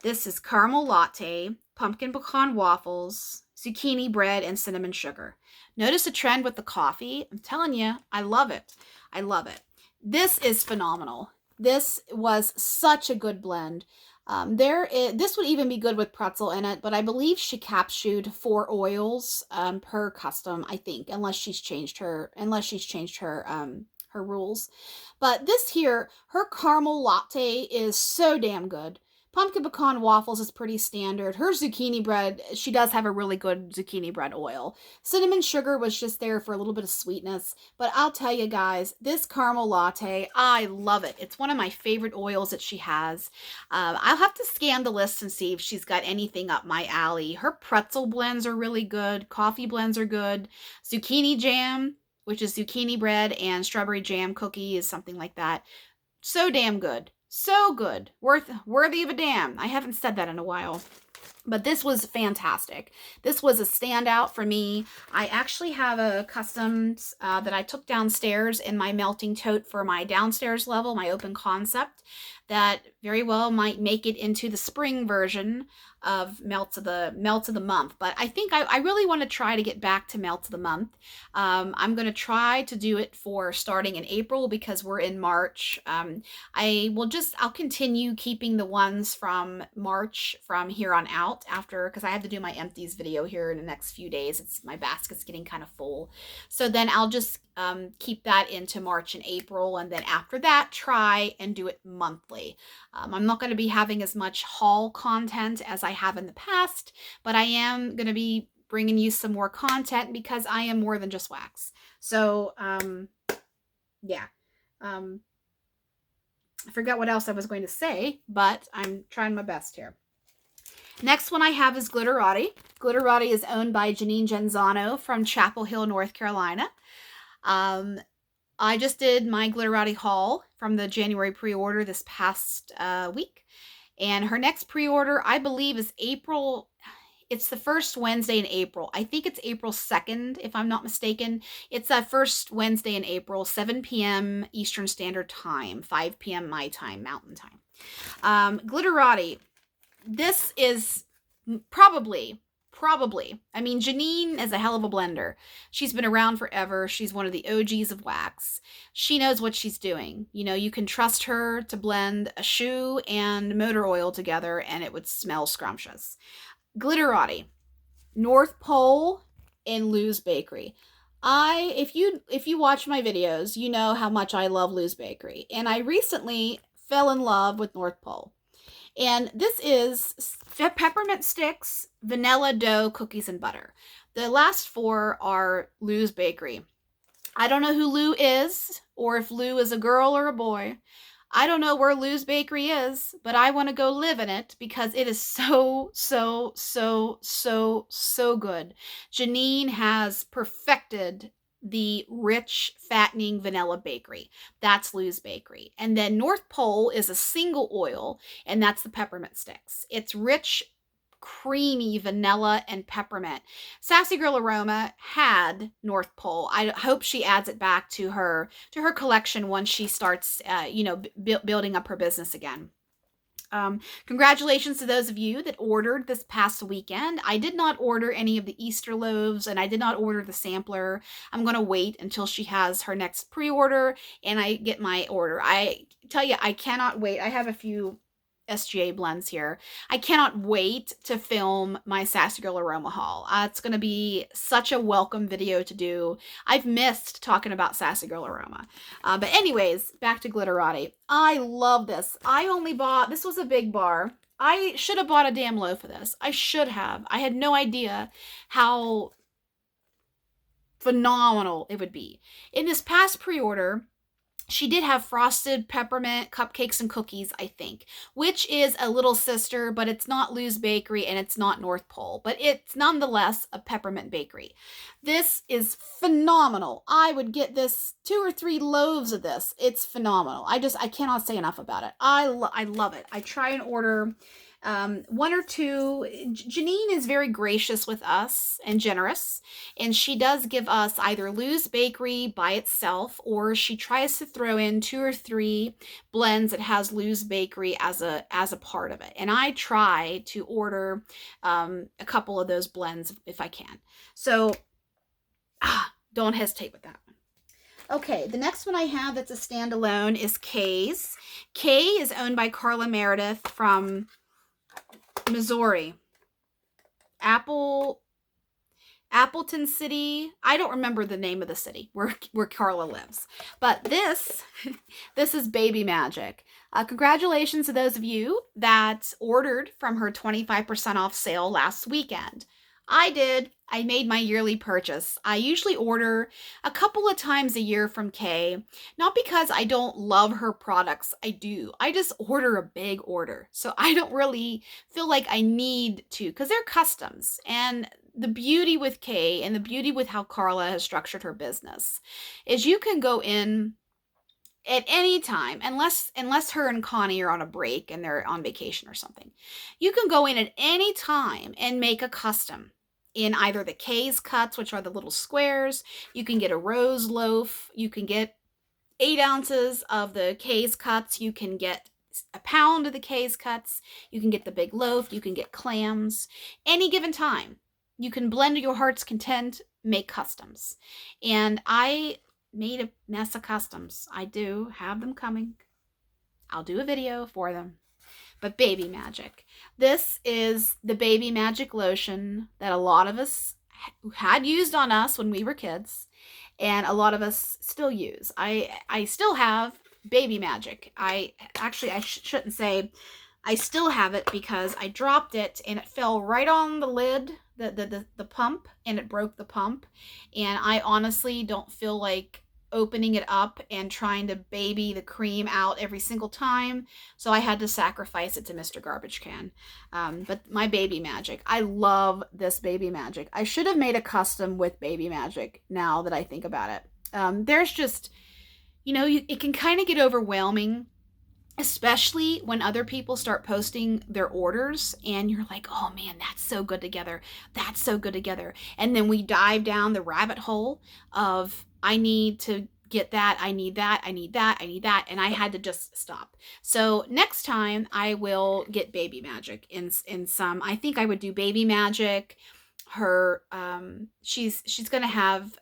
This is caramel latte, pumpkin pecan waffles, zucchini bread, and cinnamon sugar. Notice a trend with the coffee. I'm telling you, I love it. I love it. This is phenomenal. This was such a good blend. This would even be good with pretzel in it, but I believe she capsued 4 oils per custom, I think, unless she's changed her her rules. But this here, her caramel latte is so damn good. Pumpkin pecan waffles is pretty standard. Her zucchini bread, she does have a really good zucchini bread oil. Cinnamon sugar was just there for a little bit of sweetness. But I'll tell you guys, this caramel latte, I love it. It's one of my favorite oils that she has. I'll have to scan the list and see if she's got anything up my alley. Her pretzel blends are really good. Coffee blends are good. Zucchini jam, which is zucchini bread and strawberry jam cookie is something like that. So damn good. So good. Worthy of a damn. I haven't said that in a while. But this was fantastic. This was a standout for me. I actually have a customs that I took downstairs in my melting tote for my downstairs level, my open concept, that very well might make it into the spring version of melts of the month. But I think I really want to try to get back to melts of the month. I'm going to try to do it for starting in April because we're in March. I'll continue keeping the ones from March from here on out after, because I have to do my empties video here in the next few days. My basket's getting kind of full. So then I'll just keep that into March and April, and then after that try and do it monthly. I'm not going to be having as much haul content as I have in the past, but I am going to be bringing you some more content because I am more than just wax. So yeah, I forgot what else I was going to say, but I'm trying my best here. Next one I have is Glitterati. Glitterati is owned by Janine Genzano from Chapel Hill, North Carolina. I just did my Glitterati haul from the January pre-order this past week. And her next pre-order, I believe, is April. It's the first Wednesday in April. I think it's April 2nd, if I'm not mistaken. It's that first Wednesday in April, 7 p.m. Eastern Standard Time, 5 p.m. my time, Mountain Time. Glitterati. This is probably, I mean, Janine is a hell of a blender. She's been around forever. She's one of the OGs of wax. She knows what she's doing. You can trust her to blend a shoe and motor oil together and it would smell scrumptious. Glitterati, North Pole, and Lou's Bakery. If you watch my videos, you know how much I love Lou's Bakery. And I recently fell in love with North Pole. And this is peppermint sticks, vanilla dough, cookies, and butter. The last 4 are Lou's Bakery. I don't know who Lou is, or if Lou is a girl or a boy. I don't know where Lou's Bakery is, but I want to go live in it because it is so, so, so, so, so good. Janine has perfected the rich, fattening vanilla bakery. That's Lou's Bakery. And then North Pole is a single oil, and that's the peppermint sticks. It's rich, creamy vanilla and peppermint. Sassy Girl Aroma had North Pole. I hope she adds it back to her collection once she starts building up her business again. Congratulations to those of you that ordered this past weekend. I did not order any of the Easter loaves, and I did not order the sampler. I'm going to wait until she has her next pre-order and I get my order. I tell you, I cannot wait. I have a few SGA blends here. I cannot wait to film my Sassy Girl Aroma haul. It's going to be such a welcome video to do. I've missed talking about Sassy Girl Aroma. But anyways, back to Glitterati. I love this. I only bought, this was a big bar. I should have bought a damn loaf of this. I should have. I had no idea how phenomenal it would be. In this past pre-order, she did have frosted peppermint cupcakes and cookies, I think, which is a little sister, but it's not Lou's Bakery and it's not North Pole, but it's nonetheless a peppermint bakery. This is phenomenal. I would get this 2 or 3 loaves of this. It's phenomenal. I cannot say enough about it. I love it. I try and order 1 or 2. Janine is very gracious with us and generous, and she does give us either Lou's Bakery by itself, or she tries to throw in 2 or 3 blends that has Lou's Bakery as a part of it. And I try to order a couple of those blends if I can. So don't hesitate with that one. Okay, the next one I have that's a standalone is Kae's. Kae is owned by Carla Meredith from Missouri. Appleton City. I don't remember the name of the city where Carla lives. But this is Baby Magic. Congratulations to those of you that ordered from her 25% off sale last weekend. I did. I made my yearly purchase. I usually order a couple of times a year from Kae, not because I don't love her products. I do. I just order a big order. So I don't really feel like I need to, because they're customs. And the beauty with Kae and the beauty with how Carla has structured her business is you can go in at any time, unless her and Connie are on a break and they're on vacation or something. You can go in at any time and make a custom in either the Kae's cuts, which are the little squares. You can get a rose loaf. You can get 8 ounces of the Kae's cuts. You can get a pound of the Kae's cuts. You can get the big loaf. You can get clams. Any given time, you can blend to your heart's content, make customs. And I made a mess of customs. I do have them coming. I'll do a video for them. But Baby Magic. This is the Baby Magic lotion that a lot of us had used on us when we were kids, and a lot of us still use. I still have Baby Magic. I shouldn't say I still have it, because I dropped it and it fell right on the lid, the pump, and it broke the pump. And I honestly don't feel like opening it up and trying to baby the cream out every single time, so I had to sacrifice it to Mr. Garbage Can. But my Baby Magic, I love this Baby Magic. I should have made a custom with Baby Magic, now that I think about it. There's just, it can kind of get overwhelming, especially when other people start posting their orders and you're like, oh man, that's so good together. That's so good together. And then we dive down the rabbit hole of, I need to get that, I need that, I need that, I need that. And I had to just stop. So next time I will get Baby Magic in some, I think I would do Baby Magic. Her, she's going to have,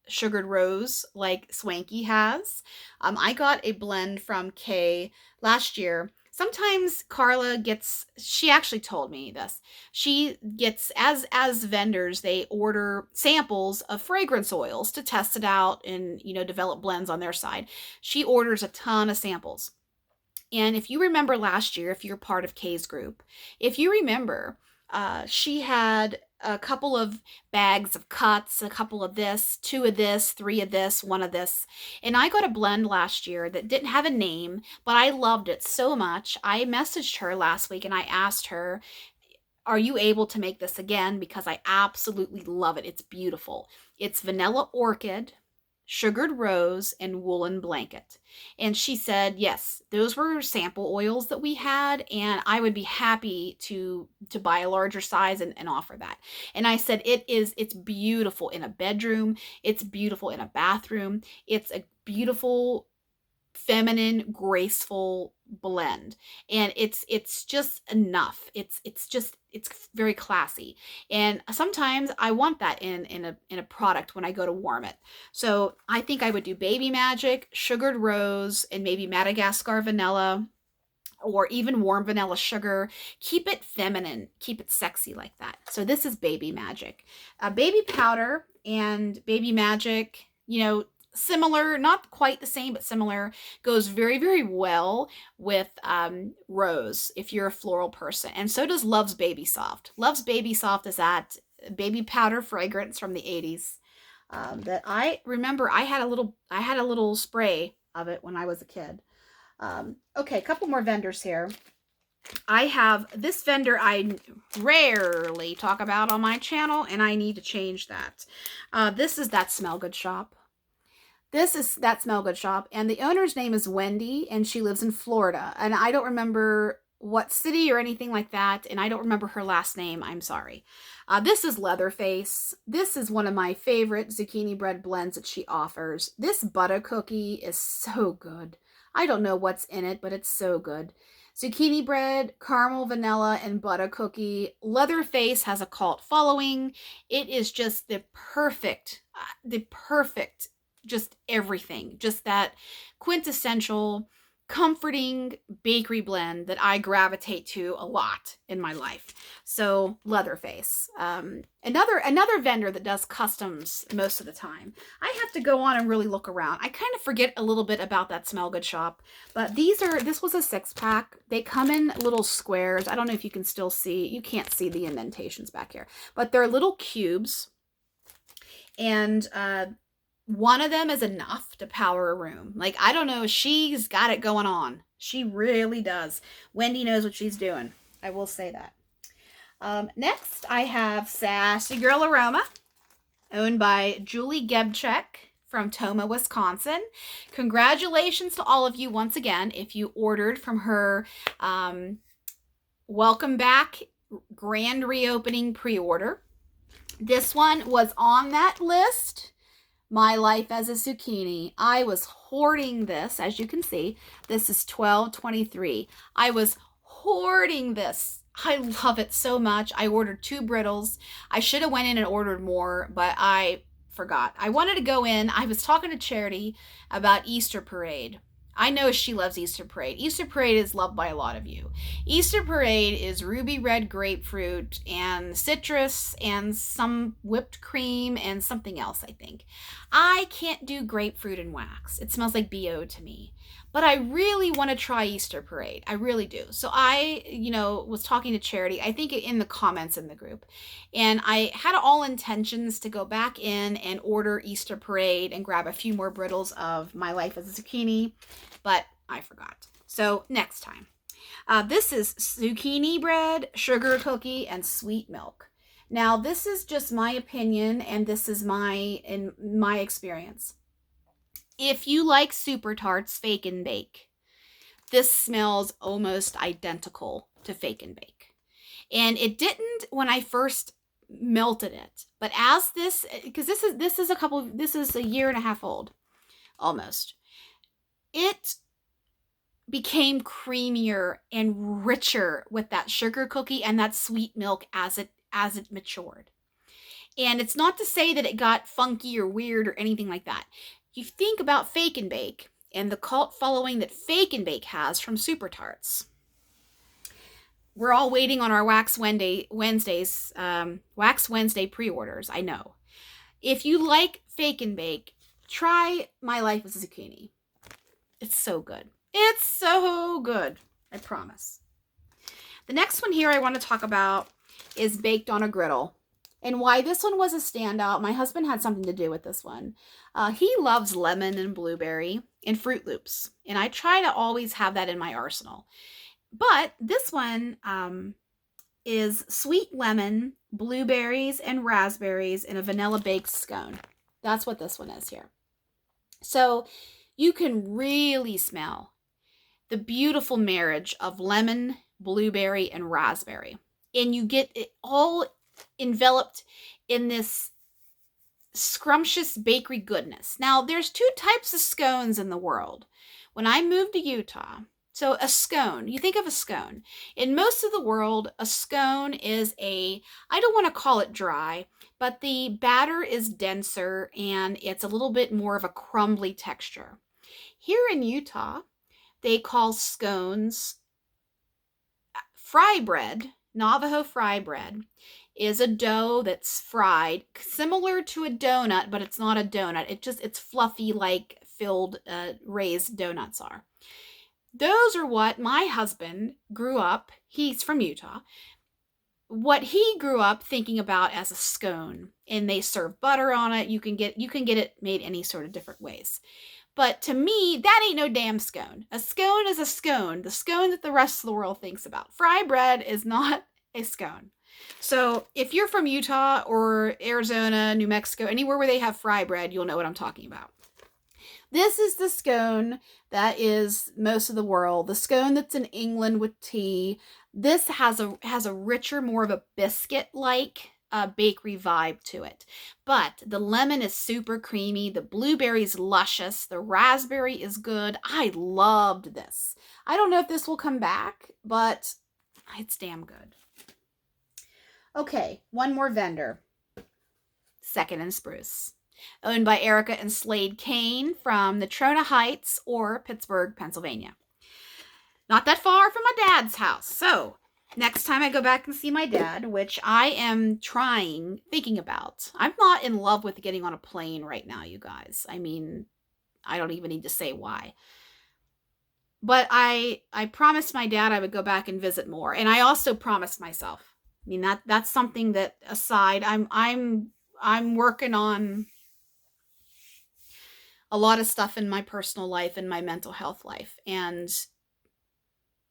sugared rose like Swanky has. I got a blend from Kae last year. Sometimes Carla gets, she actually told me this, she gets, as vendors, they order samples of fragrance oils to test it out and, develop blends on their side. She orders a ton of samples. And if you remember last year, if you're part of Kae's group, if you remember, she had a couple of bags of cuts, a couple of this, 2 of this, 3 of this, 1 of this. And I got a blend last year that didn't have a name, but I loved it so much. I messaged her last week and I asked her, are you able to make this again? Because I absolutely love it. It's beautiful. It's vanilla orchid, sugared rose, and woolen blanket. And she said, yes, those were sample oils that we had, and I would be happy to buy a larger size and offer that. And I said, it's beautiful in a bedroom. It's beautiful in a bathroom. It's a beautiful, feminine, graceful blend. And it's just enough. It's very classy. And sometimes I want that in a product when I go to warm it. So I think I would do Baby Magic, sugared rose, and maybe Madagascar vanilla, or even warm vanilla sugar. Keep it feminine, keep it sexy like that. So this is Baby Magic. Baby powder and Baby Magic, you know, similar, not quite the same, but similar, goes very, very well with rose if you're a floral person. And so does Love's Baby Soft. Love's Baby Soft is that baby powder fragrance from the 80s. That I remember I had a little spray of it when I was a kid. Okay, a couple more vendors here. I have this vendor I rarely talk about on my channel, and I need to change that. This is That Smell Good Shop. This is That Smell Good Shop, and the owner's name is Wendy, and she lives in Florida. And I don't remember what city or anything like that, and I don't remember her last name. I'm sorry. This is Leatherface. This is one of my favorite zucchini bread blends that she offers. This butter cookie is so good. I don't know what's in it, but it's so good. Zucchini bread, caramel, vanilla, and butter cookie. Leatherface has a cult following. It is just the perfect, just everything. Just that quintessential, comforting bakery blend that I gravitate to a lot in my life. So Leatherface. Another vendor that does customs most of the time. I have to go on and really look around. I kind of forget a little bit about That Smell Good Shop, but this was a 6-pack. They come in little squares. I don't know if you can still see, you can't see the indentations back here, but they're little cubes, and one of them is enough to power a room. Like, I don't know, she's got it going on. She really does. Wendy knows what she's doing. I will say that. Next, I have Sassy Girl Aroma, owned by Julie Gebchek from Toma, Wisconsin. Congratulations to all of you once again if you ordered from her welcome back grand reopening pre-order. This one was on that list. My Life as a Zucchini. I was hoarding this, as you can see. This is 12/23. I was hoarding this. I love it so much. I ordered 2 brittles. I should have went in and ordered more, but I forgot. I wanted to go in. I was talking to Charity about Easter Parade. I know she loves Easter Parade. Easter Parade is loved by a lot of you. Easter Parade is ruby red grapefruit and citrus and some whipped cream and something else, I think. I can't do grapefruit and wax. It smells like BO to me. But I really want to try Easter Parade. I really do. So I, was talking to Charity, I think in the comments in the group. And I had all intentions to go back in and order Easter Parade and grab a few more brittles of My Life as a Zucchini. But I forgot. So next time. This is zucchini bread, sugar cookie, and sweet milk. Now, this is just my opinion, and this is my experience. If you like Super Tarts Fake and Bake, this smells almost identical to Fake and Bake. And it didn't when I first melted it, but as this, because this is a year and a half old, almost. It became creamier and richer with that sugar cookie and that sweet milk as it matured. And it's not to say that it got funky or weird or anything like that. You think about Fake and Bake and the cult following that Fake and Bake has from Super Tarts. We're all waiting on our Wax Wednesday pre-orders, I know. If you like Fake and Bake, try My Life as a Zucchini. It's so good. It's so good. I promise. The next one here I want to talk about is Baked on a Griddle. And why this one was a standout, my husband had something to do with this one. He loves lemon and blueberry and Fruit Loops. And I try to always have that in my arsenal. But this one is sweet lemon, blueberries, and raspberries in a vanilla baked scone. That's what this one is here. So you can really smell the beautiful marriage of lemon, blueberry, and raspberry. And you get it all enveloped in this scrumptious bakery goodness. Now, there's 2 types of scones in the world. When I moved to Utah, so a scone, you think of a scone. In most of the world, a scone is I don't want to call it dry, but the batter is denser and it's a little bit more of a crumbly texture. Here in Utah, they call scones Fry bread, Navajo fry bread, is a dough that's fried, similar to a donut, but it's not a donut. It's fluffy like filled raised donuts are. Those are what my husband grew up, he's from Utah, what he grew up thinking about as a scone. And they serve butter on it. You can get it made any sort of different ways. But to me, that ain't no damn scone. A scone is a scone. The scone that the rest of the world thinks about. Fry bread is not a scone. So if you're from Utah or Arizona, New Mexico, anywhere where they have fry bread, you'll know what I'm talking about. This is the scone that is most of the world. The scone that's in England with tea. This has a richer, more of a biscuit-like bakery vibe to it. But the lemon is super creamy. The blueberry's luscious. The raspberry is good. I loved this. I don't know if this will come back, but it's damn good. Okay, one more vendor. Second and Spruce. Owned by Erica and Slade Kane from Natrona Heights or Pittsburgh, Pennsylvania. Not that far from my dad's house. So, next time I go back and see my dad, which I am thinking about. I'm not in love with getting on a plane right now, you guys. I mean, I don't even need to say why. But I promised my dad I would go back and visit more. And I also promised myself. I mean, that's something that aside, I'm working on a lot of stuff in my personal life and my mental health life. And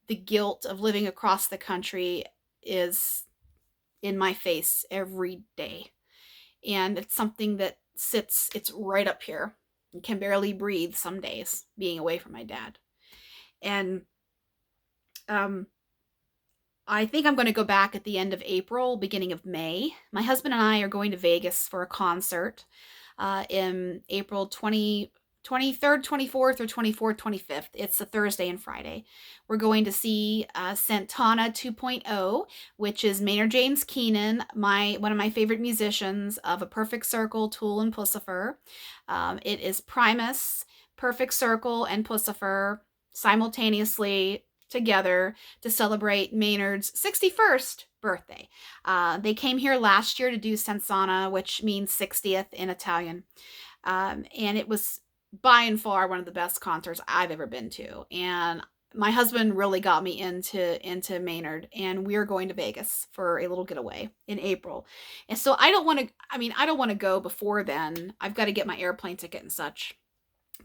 the guilt of living across the country is in my face every day. And it's something that it's right up here. I can barely breathe some days being away from my dad. And I think I'm going to go back at the end of April, beginning of May. My husband and I are going to Vegas for a concert in April 23rd, 24th, or 24th, 25th. It's a Thursday and Friday. We're going to see Santana 2.0, which is Maynard James Keenan, one of my favorite musicians of A Perfect Circle, Tool, and Pussifer. It is Primus, Perfect Circle, and Pussifer simultaneously together to celebrate Maynard's 61st birthday. They came here last year to do Santana, which means 60th in Italian. And it was by and far one of the best concerts I've ever been to. And my husband really got me into Maynard, and we're going to Vegas for a little getaway in April. And so I don't want to go before then. I've got to get my airplane ticket and such.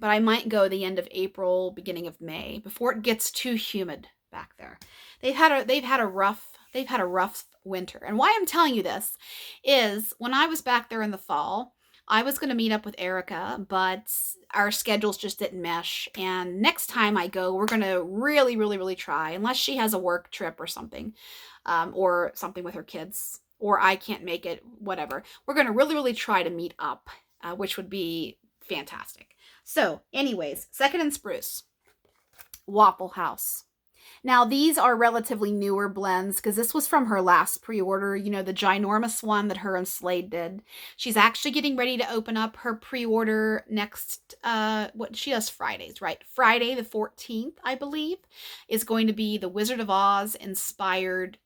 But I might go the end of April, beginning of May, before it gets too humid back there. They've had a rough winter. And why I'm telling you this is when I was back there in the fall, I was going to meet up with Erica, but our schedules just didn't mesh. And next time I go, we're going to really, really, really try, unless she has a work trip or something with her kids, or I can't make it, whatever. We're going to really, really try to meet up, which would be fantastic. So, anyways, Second and Spruce, Waffle House. Now, these are relatively newer blends because this was from her last pre-order, the ginormous one that her and Slade did. She's actually getting ready to open up her pre-order next, what she does Fridays, right? Friday the 14th, I believe, is going to be the Wizard of Oz inspired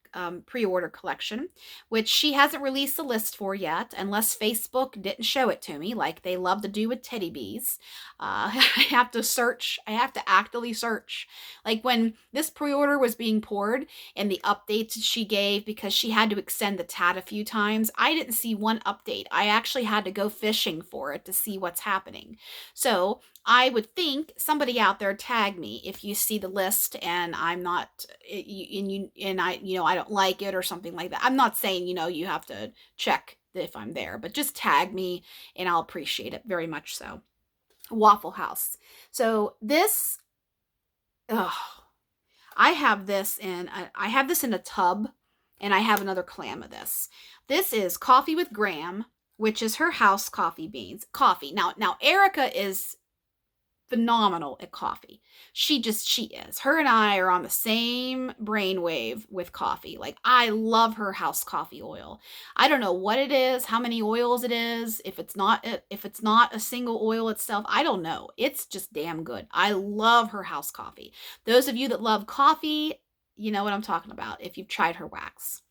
pre-order collection, which she hasn't released the list for yet, unless Facebook didn't show it to me, like they love to do with teddy bees. I have to actively search. Like when this pre-order was being poured and the updates she gave, because she had to extend the tat a few times, I didn't see one update. I actually had to go fishing for it to see what's happening. So I would think somebody out there tag me if you see the list and I'm not, I don't like it or something like that. I'm not saying, you have to check if I'm there, but just tag me and I'll appreciate it very much so. Waffle House. So this, I have this in a tub, and I have another clam of this. This is Coffee with Graham, which is her house coffee beans. Coffee. Now Erica is phenomenal at coffee. She is. Her and I are on the same brainwave with coffee. Like, I love her house coffee oil. I don't know what it is, how many oils it is, if it's not a single oil itself, I don't know. It's just damn good. I love her house coffee. Those of you that love coffee, you know what I'm talking about if you've tried her wax.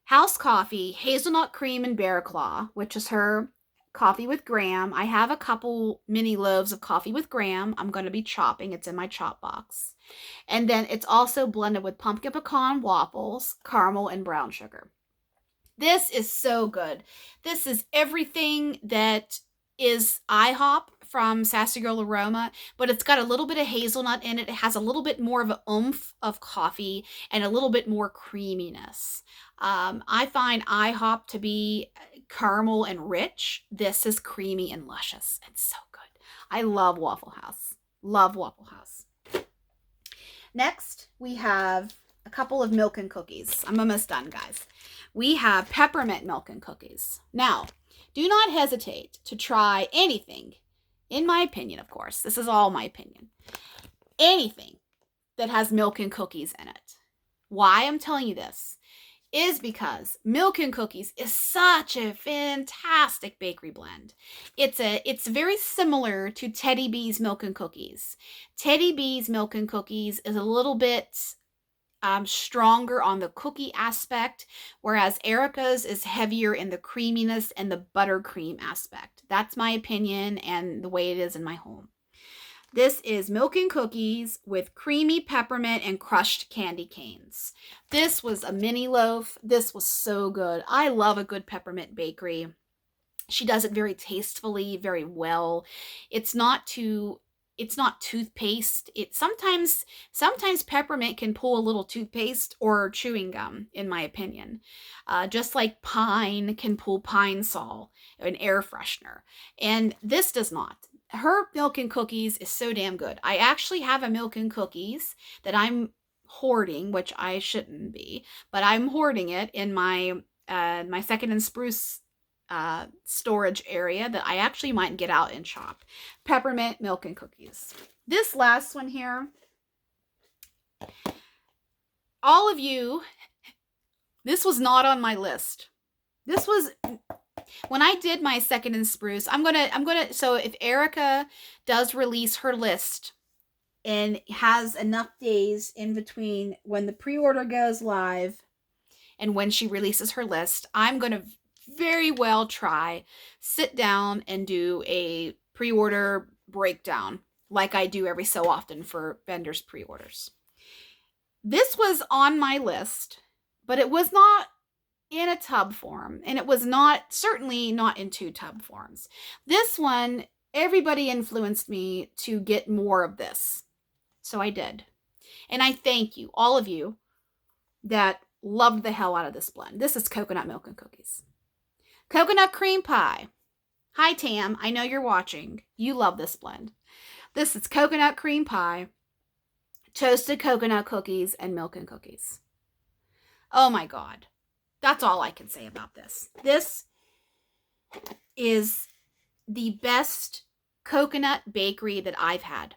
House Coffee, Hazelnut Cream and Bear Claw, which is her coffee with graham. I have a couple mini loaves of coffee with graham. I'm going to be chopping. It's in my chop box. And then it's also blended with pumpkin pecan waffles, caramel, and brown sugar. This is so good. This is everything that is IHOP from Sassy Girl Aroma, but it's got a little bit of hazelnut in it. It has a little bit more of an oomph of coffee and a little bit more creaminess. I find IHOP to be caramel and rich. This is creamy and luscious. It's so good. I love Waffle House. Love Waffle House. Next, we have a couple of milk and cookies. I'm almost done, guys. We have peppermint milk and cookies. Now, do not hesitate to try anything, in my opinion, of course. This is all my opinion. Anything that has milk and cookies in it. Why I'm telling you this is because milk and cookies is such a fantastic bakery blend. It's very similar to Teddy B's milk and cookies. Teddy B's milk and cookies is a little bit stronger on the cookie aspect, whereas Erica's is heavier in the creaminess and the buttercream aspect. That's my opinion and the way it is in my home. This is milk and cookies with creamy peppermint and crushed candy canes. This was a mini loaf. This was so good. I love a good peppermint bakery. She does it very tastefully, very well. It's not toothpaste. Sometimes peppermint can pull a little toothpaste or chewing gum, in my opinion. Just like pine can pull Pine Sol, an air freshener. And this does not. Her milk and cookies is so damn good. I actually have a milk and cookies that I'm hoarding, which I shouldn't be, but I'm hoarding it in my my Second and Spruce storage area that I actually might get out and chop. Peppermint milk and cookies. This last one here, all of you, this was not on my list. This was when I did my Second and Spruce. So if Erica does release her list and has enough days in between when the pre-order goes live and when she releases her list, I'm going to very well sit down and do a pre-order breakdown like I do every so often for vendors' pre-orders. This was on my list, but it was not in a tub form, and it was certainly not in 2 tub forms. This one, everybody influenced me to get more of this. So I did. And I thank you, all of you, that loved the hell out of this blend. This is coconut milk and cookies. Coconut cream pie. Hi, Tam. I know you're watching. You love this blend. This is coconut cream pie, toasted coconut cookies, and milk and cookies. Oh my God. That's all I can say about this. This is the best coconut bakery that I've had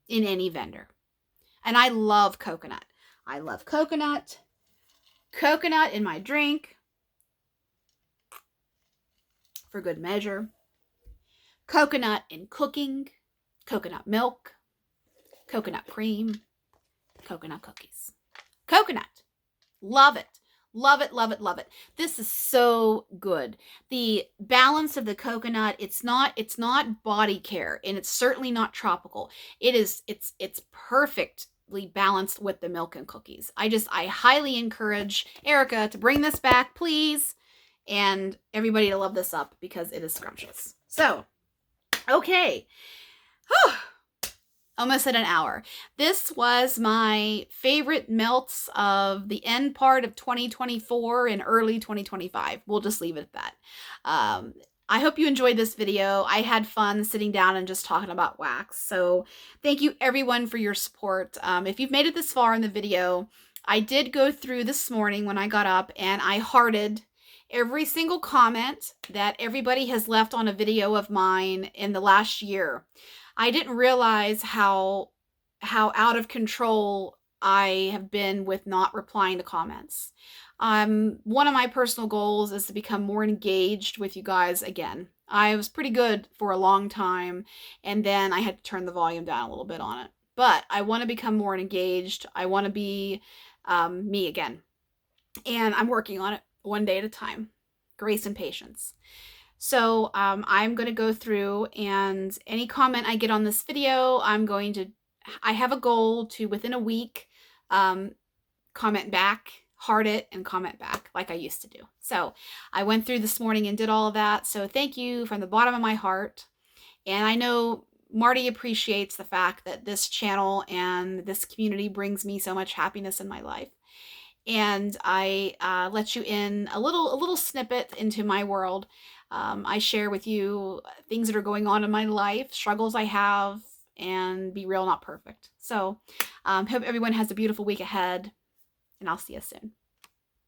in any vendor. And I love coconut. I love coconut. Coconut in my drink. For good measure. Coconut in cooking. Coconut milk. Coconut cream. Coconut cookies. Coconut. Love it. Love it, love it, love it. This is so good. The balance of the coconut, it's not body care, and it's certainly not tropical. It's perfectly balanced with the milk and cookies. I highly encourage Erica to bring this back, please, and everybody to love this up because it is scrumptious. So, okay. Whew. Almost at an hour. This was my favorite melts of the end part of 2024 and early 2025. We'll just leave it at that. I hope you enjoyed this video. I had fun sitting down and just talking about wax. So thank you everyone for your support. If you've made it this far in the video, I did go through this morning when I got up and I hearted every single comment that everybody has left on a video of mine in the last year. I didn't realize how out of control I have been with not replying to comments. One of my personal goals is to become more engaged with you guys again. I was pretty good for a long time, and then I had to turn the volume down a little bit on it. but I want to become more engaged. I want to be me again. And I'm working on it one day at a time. Grace and patience. So I'm going to go through, and any comment I get on this video, I have a goal to, within a week, um, comment back, heart it, and comment back like I used to do. So I went through this morning and did all of that. So thank you from the bottom of my heart. And I know Marty appreciates the fact that this channel and this community brings me so much happiness in my life. And I let you in a little snippet into my world. I share with you things that are going on in my life, struggles I have, and be real, not perfect. So hope everyone has a beautiful week ahead, and I'll see you soon.